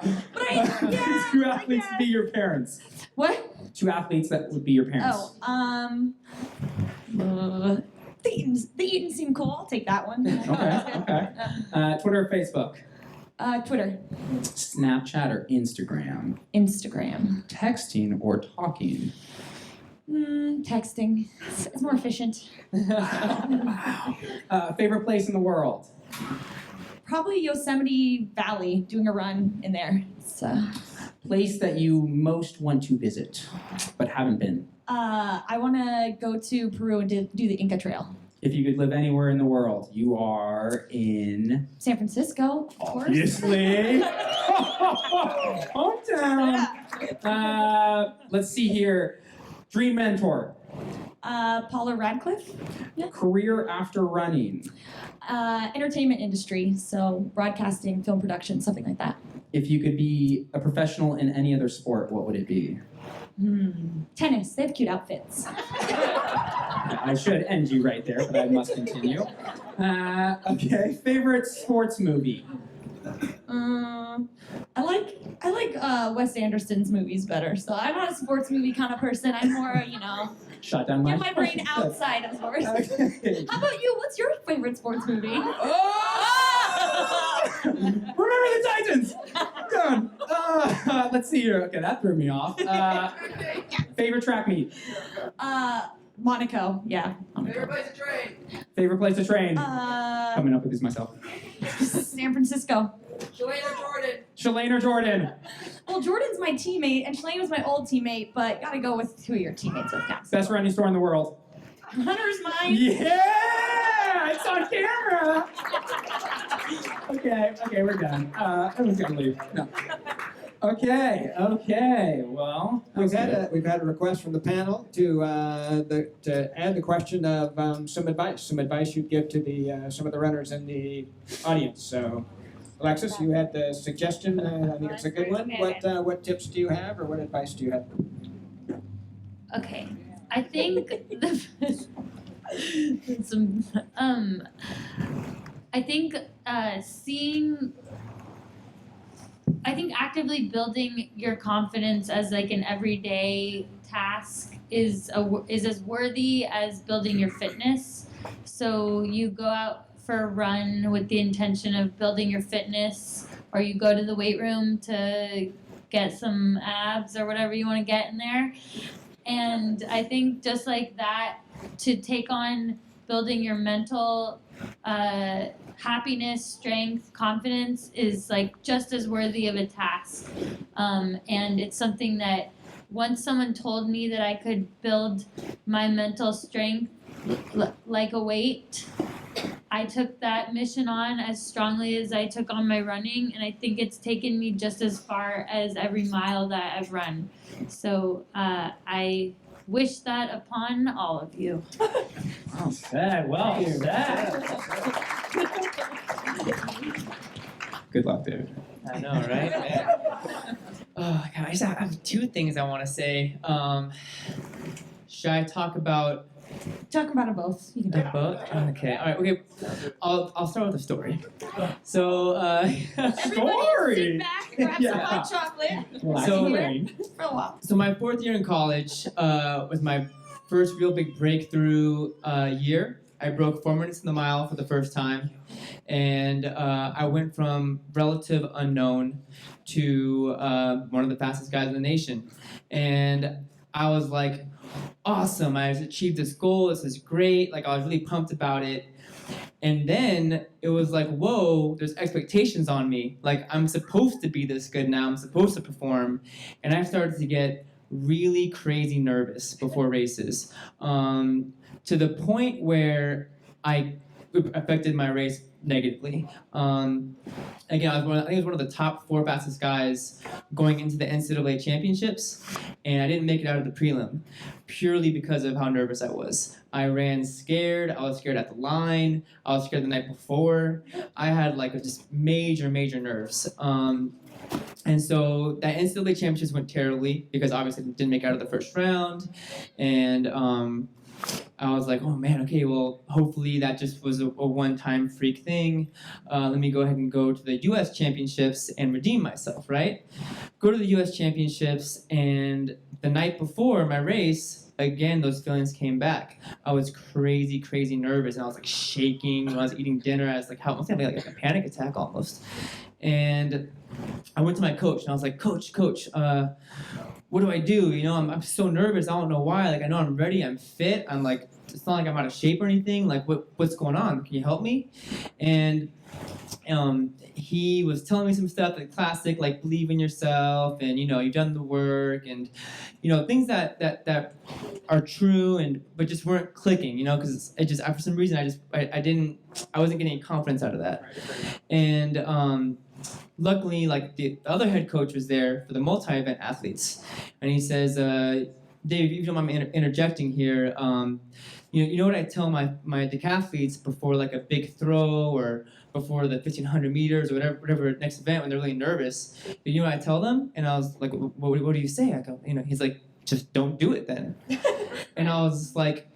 Two athletes I to be your parents. What? Two athletes that would be your parents. The Eatons seem cool. I'll take that one. Okay. Twitter or Facebook? Twitter. Snapchat or Instagram? Instagram. Texting or talking? Texting. It's more efficient. Favorite place in the world? Probably Yosemite Valley, doing a run in there. It's, Place that you most want to visit, but haven't been? I want to go to Peru and do the Inca Trail. If you could live anywhere in the world, you are in San Francisco, of course. obviously. Hometown. Let's see here. Dream mentor. Paula Radcliffe. Career after running. Entertainment industry, so broadcasting, film production, something like that. If you could be a professional in any other sport, what would it be? Tennis. They have cute outfits. I should end you right there, but I must continue. Okay, favorite sports movie? I like Wes Anderson's movies better. So I'm not a sports movie kind of person. I'm more, Shut down my get my brain outside of sports. Okay. How about you? What's your favorite sports movie? Remember the Titans! Done. Let's see here. Okay, that threw me off. Favorite track meet? Monaco. Yeah. Favorite place to train? Favorite place to train? Coming Coming up with these myself. San Francisco. Shalane or Jordan? Shalane or Jordan? Well, Jordan's my teammate, and Shalane was my old teammate, but gotta go with who your teammates with now. Best running store in the world? Hunter's Mine. Yeah! It's on camera! Okay, we're done. Everyone's gonna leave. No. Okay, well, We've that was had good. a request from the panel to add the question of some advice you'd give to the some of the runners in the audience. So, Alexis, you had the suggestion. I think it's a good one. What tips do you have, or what advice do you have? Okay, I think I think actively building your confidence as like an everyday task is as worthy as building your fitness. So you go out for a run with the intention of building your fitness, or you go to the weight room to get some abs or whatever you want to get in there. And I think just like that, to take on building your mental happiness, strength, confidence is like just as worthy of a task. And it's something that once someone told me that I could build my mental strength like a weight, I took that mission on as strongly as I took on my running, and I think it's taken me just as far as every mile that I've run. So I wish that upon all of you. Well said, well said. Good luck, David. I know, right? Oh God, I have two things I want to say. Should I talk about Talk about them both. You can talk about both? Okay, all right, okay. I'll start with a story. So, Everybody sit back, grab some Yeah. hot chocolate So- for a while. So my fourth year in college was my first real big breakthrough year. I broke 4 minutes in the mile for the first time, and I went from relative unknown to one of the fastest guys in the nation. And I was like, awesome, I achieved this goal, this is great, like I was really pumped about it. And then it was like, whoa, there's expectations on me. Like I'm supposed to be this good now, I'm supposed to perform. And I started to get really crazy nervous before races, to the point where it affected my race negatively. Again, I think I was one of the top 4 fastest guys going into the NCAA championships, and I didn't make it out of the prelim purely because of how nervous I was. I ran scared. I was scared at the line. I was scared the night before. I had like just major nerves. And so that NCAA championships went terribly because obviously I didn't make it out of the first round, and I was like, oh man, okay, well, hopefully that just was a one-time freak thing. Let me go ahead and go to the U.S. Championships and redeem myself, right? Go to the U.S. Championships, and the night before my race, again, those feelings came back. I was crazy nervous, and I was like shaking when I was eating dinner. I was like, I was having like a panic attack almost. And I went to my coach, and I was like, Coach, what do I do? You know, I'm so nervous. I don't know why. Like, I know I'm ready. I'm fit. I'm like, it's not like I'm out of shape or anything. Like, what's going on? Can you help me? And he was telling me some stuff, like classic, like believe in yourself, and you've done the work, and things that are true, and but just weren't clicking, because it just for some reason I wasn't getting any confidence out of that, and luckily, like the other head coach was there for the multi-event athletes, and he says, Dave, if you don't mind me interjecting here, you know what I tell my decathletes before like a big throw or before the 1500 meters or whatever next event when they're really nervous, you know what I tell them? And I was like, what do you say? I go, he's like, just don't do it then. And I was like,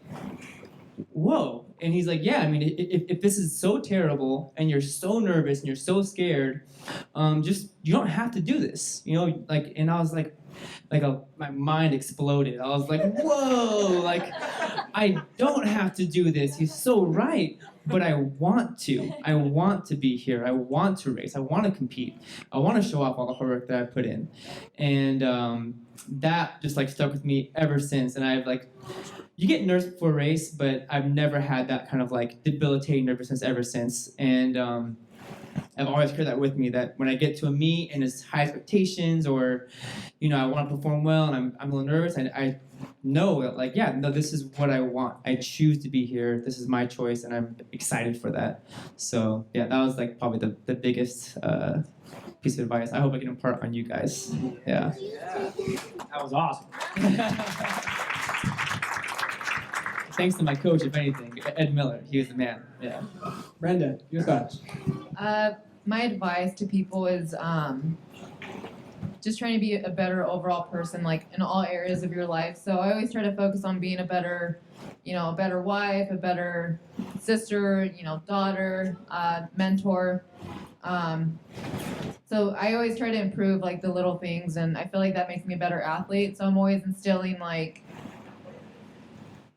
whoa. And he's like, yeah, I mean, if this is so terrible and you're so nervous and you're so scared, you don't have to do this, and I was like my mind exploded. I was like, whoa, like, I don't have to do this. He's so right. But I want to. I want to be here. I want to race. I want to compete. I want to show off all the hard work that I put in. And that just like stuck with me ever since. And I've like, you get nervous before a race, but I've never had that kind of like debilitating nervousness ever since. And I've always carried that with me, that when I get to a meet and it's high expectations, or I want to perform well and I'm a little nervous, I know that, like, yeah, no, this is what I want. I choose to be here. This is my choice, and I'm excited for that. So yeah, that was like probably the biggest piece of advice I hope I can impart on you guys. Yeah. That was awesome. Thanks to my coach, if anything, Ed Miller. He was the man. Yeah. Brenda, your thoughts? My advice to people is just trying to be a better overall person, like in all areas of your life. So I always try to focus on being a better wife, a better sister, daughter, mentor. So I always try to improve like the little things, and I feel like that makes me a better athlete. So I'm always instilling like,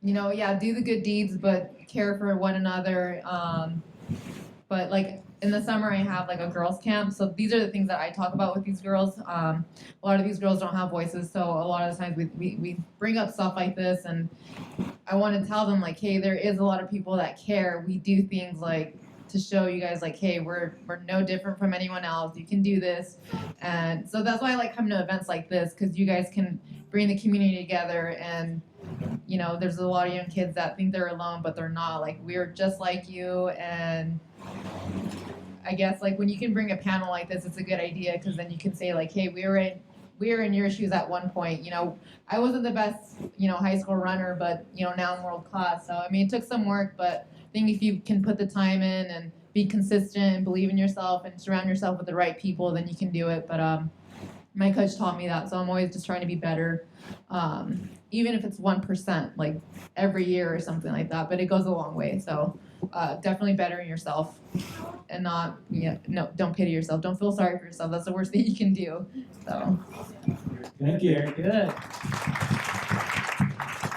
do the good deeds, but care for one another. But like in the summer, I have like a girls' camp. So these are the things that I talk about with these girls. A lot of these girls don't have voices, so a lot of the times we bring up stuff like this, and I want to tell them like, hey, there is a lot of people that care. We do things like to show you guys like, hey, we're no different from anyone else. You can do this. And so that's why I like coming to events like this, because you guys can bring the community together. And there's a lot of young kids that think they're alone, but they're not. Like, we're just like you. And I guess like when you can bring a panel like this, it's a good idea, because then you can say like, hey, we were in your shoes at one point. I wasn't the best high school runner, but now I'm world class. So I mean, it took some work, but I think if you can put the time in and be consistent and believe in yourself and surround yourself with the right people, then you can do it. But my coach taught me that, so I'm always just trying to be better, even if it's 1%, like every year or something like that. But it goes a long way. So definitely bettering yourself, and don't pity yourself. Don't feel sorry for yourself. That's the worst thing you can do. So. Thank you. Very good.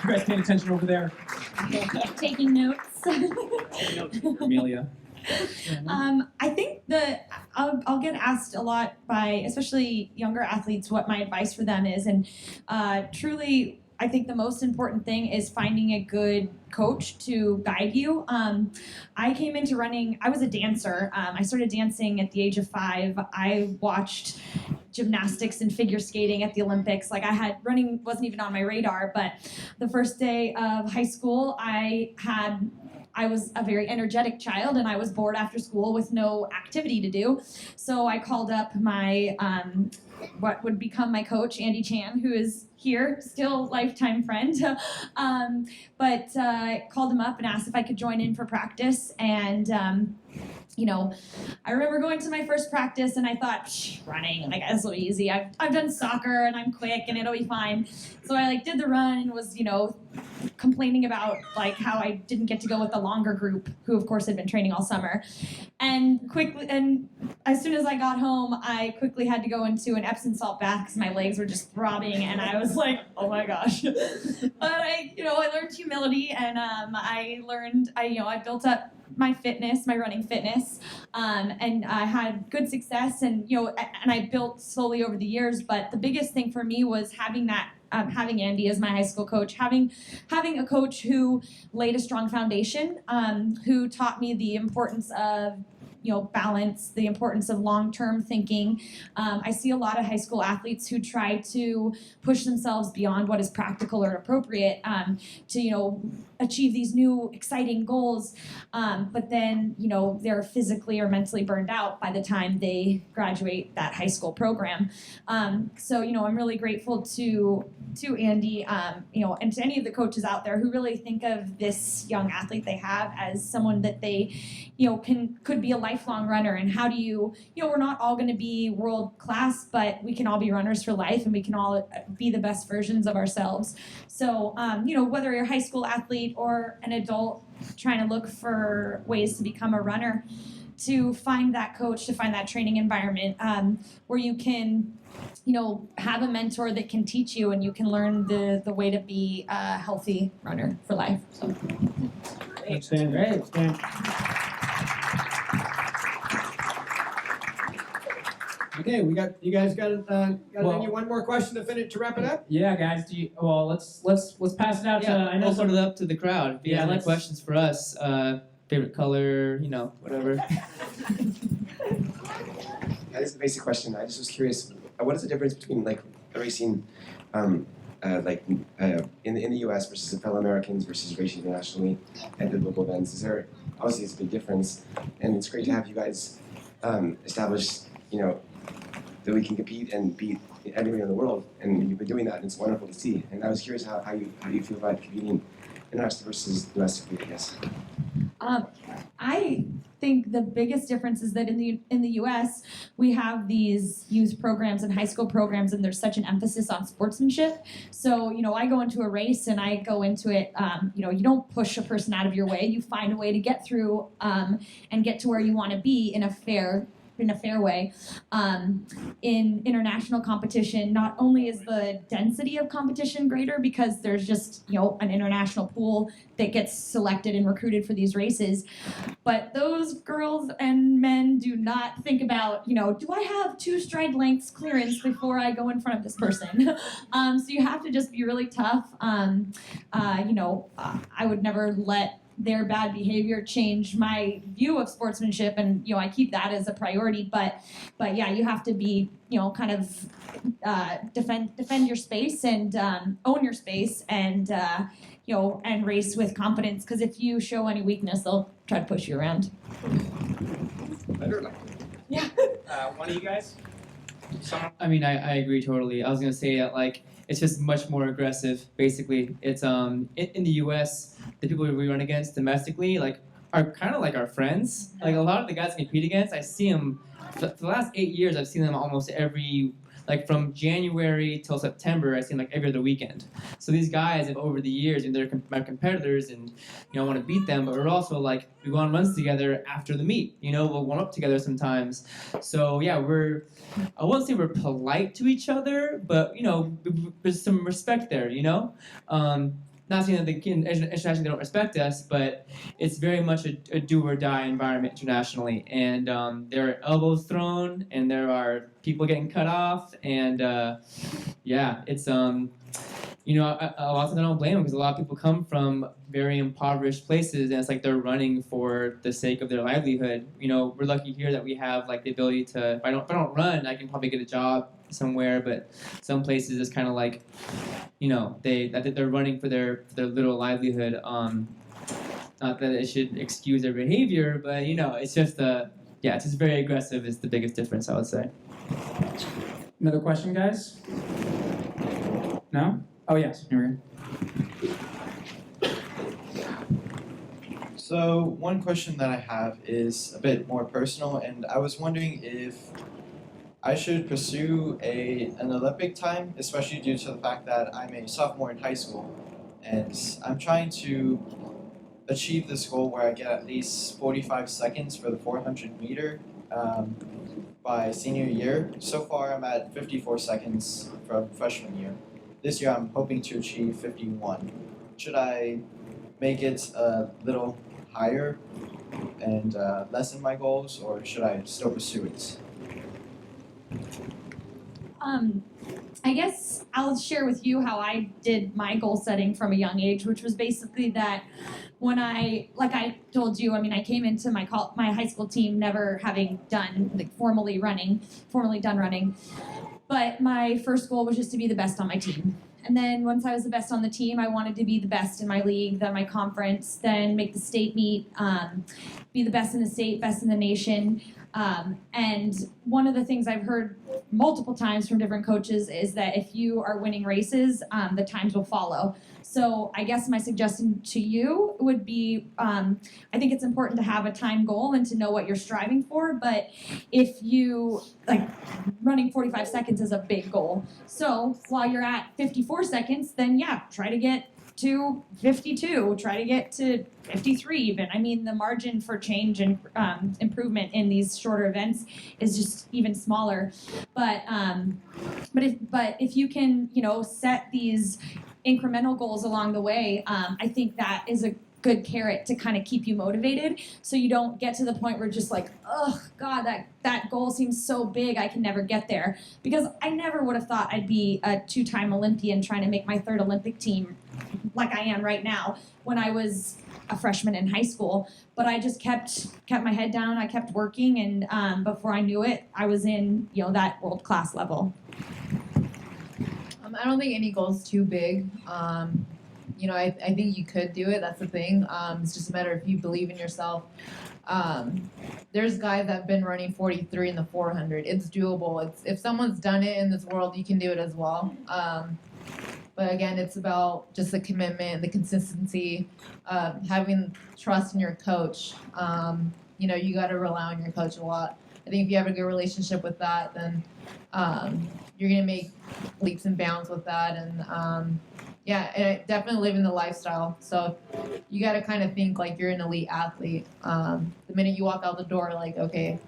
You guys paying attention over there? Taking notes. Amelia. I think I'll get asked a lot by especially younger athletes what my advice for them is, and truly I think the most important thing is finding a good coach to guide you. I came into running, I was a dancer. I started dancing at the age of 5. I watched gymnastics and figure skating at the Olympics. Like, running wasn't even on my radar, but the first day of high school, I was a very energetic child, and I was bored after school with no activity to do. So I called up my, what would become my coach, Andy Chan, who is here, still lifetime friend. But called him up and asked if I could join in for practice. And I remember going to my first practice, and I thought, running, like, this will be easy. I've done soccer, and I'm quick, and it'll be fine. So I did the run and was complaining about how I didn't get to go with the longer group, who of course had been training all summer. And as soon as I got home, I quickly had to go into an Epsom salt bath because my legs were just throbbing, and I was like, oh my gosh. But I learned humility, and I built up my running fitness, and I had good success, and I built slowly over the years. But the biggest thing for me was having Andy as my high school coach, having a coach who laid a strong foundation, who taught me the importance of balance, the importance of long-term thinking. I see a lot of high school athletes who try to push themselves beyond what is practical or appropriate to achieve these new exciting goals, but then they're physically or mentally burned out by the time they graduate that high school program. So I'm really grateful to Andy, and to any of the coaches out there who really think of this young athlete they have as someone that they could be a lifelong runner. And how do we're not all going to be world class, but we can all be runners for life, and we can all be the best versions of ourselves. So whether you're a high school athlete or an adult trying to look for ways to become a runner, to find that coach, to find that training environment where you can have a mentor that can teach you, and you can learn the way to be a healthy runner for life. So. That's great. Okay, you guys got one more question to finish to wrap it up? Yeah, guys. Let's pass it out to. I know open it up to the crowd. If you have any let's- questions for us, favorite color, whatever. This is a basic question. I just was curious. What is the difference between racing, in the U.S. versus fellow Americans versus racing internationally at the local events? Is there obviously it's a big difference, and it's great to have you guys establish that we can compete and beat everybody in the world, and you've been doing that, and it's wonderful to see. And I was curious how you feel about competing internationally versus domestically, I guess. I think the biggest difference is that in the U.S. we have these youth programs and high school programs, and there's such an emphasis on sportsmanship. So I go into a race and I go into it. You don't push a person out of your way. You find a way to get through and get to where you want to be in a fair way. In international competition, not only is the density of competition greater because there's just an international pool that gets selected and recruited for these races, but those girls and men do not think about do I have 2 stride lengths clearance before I go in front of this person. So you have to just be really tough. I would never let their bad behavior change my view of sportsmanship, and I keep that as a priority. But yeah, you have to be kind of defend your space and own your space, and and race with confidence. Because if you show any weakness, they'll try to push you around. Yeah. One of you guys. Someone. I mean, I agree totally. I was gonna say that it's just much more aggressive. Basically, it's in the U.S. the people we run against domestically are kind of like our friends. A lot of the guys I compete against, I see them for the last 8 years. I've seen them almost every from January till September. I see them every other weekend. So these guys have over the years, and they're my competitors, and I want to beat them. But we're also we go on runs together after the meet. We'll warm up together sometimes. So yeah, I won't say we're polite to each other, but there's some respect there. Not saying that internationally they don't respect us, but it's very much a do or die environment internationally, and there are elbows thrown, and there are people getting cut off, and it's a lot of them I don't blame them, because a lot of people come from very impoverished places, and it's they're running for the sake of their livelihood. We're lucky here that we have the ability to. If I don't run, I can probably get a job somewhere, but some places it's kind of they're running for their little livelihood. Not that it should excuse their behavior, but it's just it's just very aggressive is the biggest difference, I would say. Another question, guys? No? Oh yes, here we go. So one question that I have is a bit more personal, and I was wondering if I should pursue an Olympic time, especially due to the fact that I'm a sophomore in high school, and I'm trying to achieve this goal where I get at least 45 seconds for the 400 meter by senior year. So far, I'm at 54 seconds from freshman year. This year, I'm hoping to achieve 51. Should I make it a little higher and lessen my goals, or should I still pursue it? I guess I'll share with you how I did my goal setting from a young age, which was basically that when like I told you, I mean, I came into my high school team never having done like formally done running, but my first goal was just to be the best on my team. And then once I was the best on the team, I wanted to be the best in my league, then my conference, then make the state meet, be the best in the state, best in the nation. And one of the things I've heard multiple times from different coaches is that if you are winning races, the times will follow. So I guess my suggestion to you would be, I think it's important to have a time goal and to know what you're striving for, but if you, like, running 45 seconds is a big goal. So while you're at 54 seconds, then yeah, try to get to 52, try to get to 53 even. I mean, the margin for change and improvement in these shorter events is just even smaller. But if you can, set these incremental goals along the way, I think that is a good carrot to kind of keep you motivated, so you don't get to the point where just like, oh God, that goal seems so big, I can never get there. Because I never would have thought I'd be a 2-time Olympian trying to make my 3rd Olympic team like I am right now when I was a freshman in high school. But I just kept my head down, I kept working, and before I knew it, I was in that world-class level. I don't think any goal is too big. I think you could do it. That's the thing. It's just a matter if you believe in yourself. There's guys that have been running 43 in the 400. It's doable. If someone's done it in this world, you can do it as well. But again, it's about just the commitment, the consistency, having trust in your coach. You got to rely on your coach a lot. I think if you have a good relationship with that, then you're going to make leaps and bounds with that. And and definitely living the lifestyle. So you got to kind of think like you're an elite athlete. The minute you walk out the door, like, okay,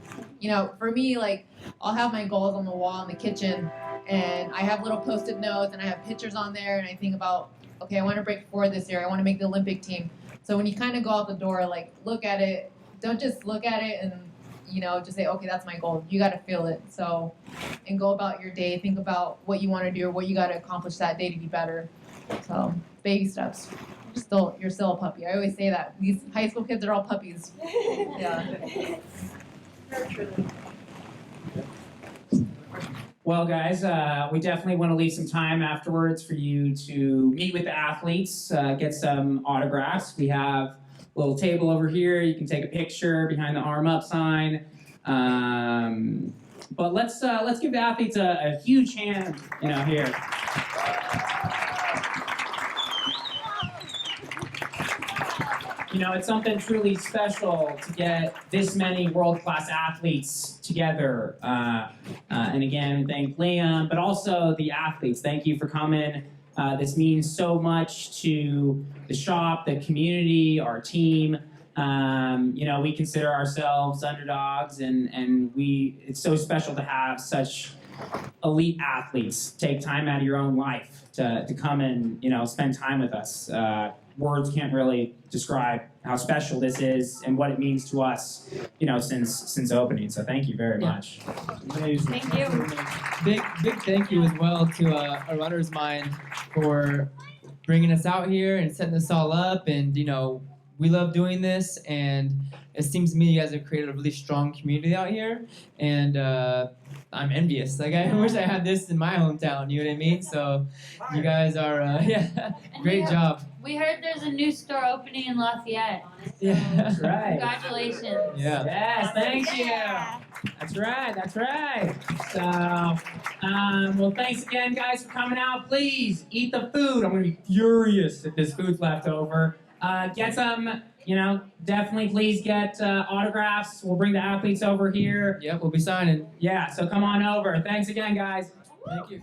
for me, like, I'll have my goals on the wall in the kitchen, and I have little Post-it notes, and I have pictures on there, and I think about, okay, I want to break 4 this year. I want to make the Olympic team. So when you kind of go out the door, like, look at it. Don't just look at it and just say, okay, that's my goal. You got to feel it. So, and go about your day. Think about what you want to do or what you got to accomplish that day to be better. So, baby steps. You're still a puppy. I always say that. These high school kids are all puppies. Yeah. Well, guys, we definitely want to leave some time afterwards for you to meet with the athletes, get some autographs. We have a little table over here. You can take a picture behind the arm up sign. But let's give the athletes a huge hand, here. It's something truly special to get this many world-class athletes together. And again, thank Liam, but also the athletes. Thank you for coming. This means so much to the shop, the community, our team. We consider ourselves underdogs, and it's so special to have such elite athletes take time out of your own life to come and spend time with us. Words can't really describe how special this is and what it means to us, since opening. So thank you very much. Amazing. Thank you. Big thank you as well to A Runner's Mind for bringing us out here and setting this all up. And we love doing this, and it seems to me you guys have created a really strong community out here, and I'm envious. Like, I wish I had this in my hometown, you know what I mean? So you guys are, great job. We heard there's a new store opening in Lafayette. Yeah. That's right. Congratulations. Yeah. Yes, thank you. That's right. So, well, thanks again, guys, for coming out. Please eat the food. I'm going to be furious if this food's left over. Get some, definitely please get autographs. We'll bring the athletes over here. Yep, we'll be signing. Yeah, so come on over. Thanks again, guys. Thank you.